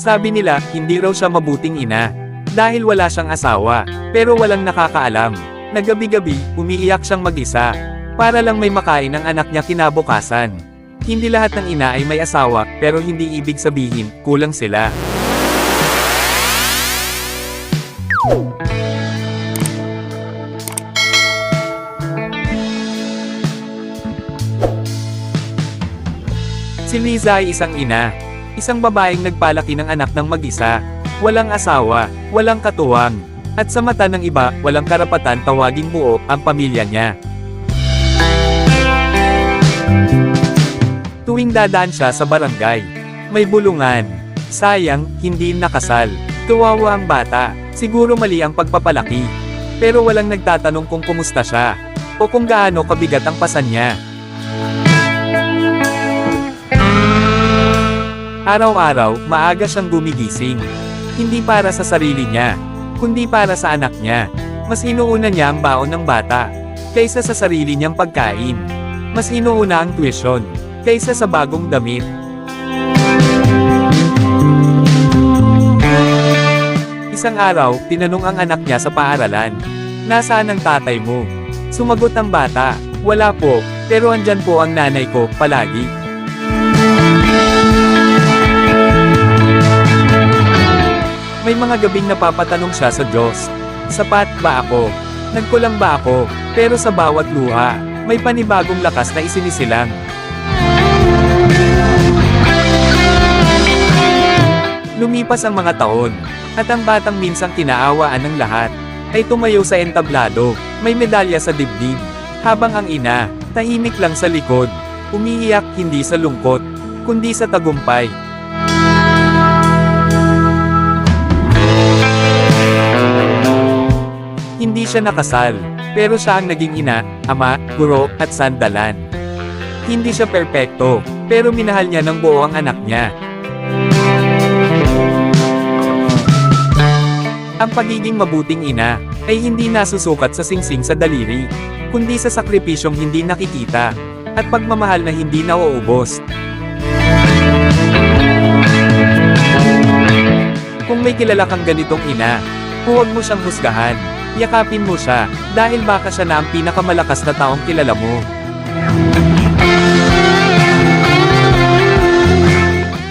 Sabi nila, hindi raw siya mabuting ina. Dahil wala siyang asawa, pero walang nakakaalam. Na gabi-gabi, umiiyak siyang mag-isa. Para lang may makain ang anak niya kinabukasan. Hindi lahat ng ina ay may asawa, pero hindi ibig sabihin, kulang sila. Si Liza ay isang ina. Isang babaeng nagpalaki ng anak ng mag-isa. Walang asawa, walang katuwang. At sa mata ng iba, walang karapatan tawaging buo ang pamilya niya. Tuwing dadaan siya sa barangay, may bulungan. Sayang, hindi nakasal. Kawawa ang bata, siguro mali ang pagpapalaki. Pero walang nagtatanong kung kumusta siya, o kung gaano kabigat ang pasan niya. Araw-araw, maaga siyang gumigising. Hindi para sa sarili niya, kundi para sa anak niya. Mas inuuna niya ang baon ng bata, kaysa sa sarili niyang pagkain. Mas inuuna ang tuition, kaysa sa bagong damit. Isang araw, tinanong ang anak niya sa paaralan, "Nasaan ang tatay mo?" Sumagot ang bata, "Wala po, pero andyan po ang nanay ko, palagi." May mga gabing napapatanong siya sa Diyos, "Sapat ba ako? Nagkulang ba ako?" Pero sa bawat luha, may panibagong lakas na isinisilang. Lumipas ang mga taon, at ang batang minsang kinaawaan ng lahat, ay tumayo sa entablado, may medalya sa dibdib, habang ang ina, tahimik lang sa likod, umiiyak hindi sa lungkot, kundi sa tagumpay. Hindi siya nakasal, pero siya ang naging ina, ama, guro, at sandalan. Hindi siya perpekto, pero minahal niya ng buo ang anak niya. Ang pagiging mabuting ina, ay hindi nasusukat sa singsing sa daliri, kundi sa sakripisyong hindi nakikita, at pagmamahal na hindi nauubos. Kung may kilala kang ganitong ina, huwag mo siyang husgahan. Yakapin mo siya, dahil baka siya na ang pinakamalakas na taong kilala mo.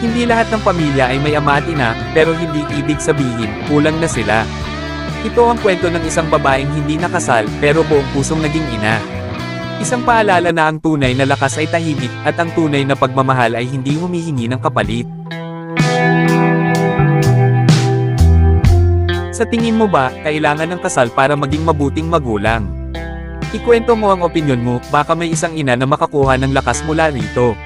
Hindi lahat ng pamilya ay may ama at ina, pero hindi ibig sabihin, kulang na sila. Ito ang kwento ng isang babaeng hindi nakasal, pero buong pusong naging ina. Isang paalala na ang tunay na lakas ay tahimik, at ang tunay na pagmamahal ay hindi humihingi ng kapalit. Sa tingin mo ba, kailangan ng kasal para maging mabuting magulang? Ikwento mo ang opinyon mo, baka may isang ina na makakuha ng lakas mula rito.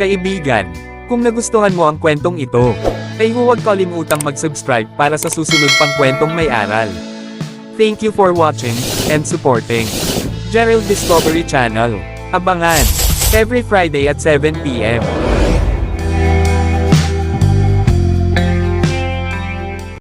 Kaibigan, kung nagustuhan mo ang kwentong ito, ay huwag kalimutang mag-subscribe para sa susunod pang kwentong may aral. Thank you for watching, and supporting Gerald Discovery Channel. Abangan! Every Friday at 7 p.m.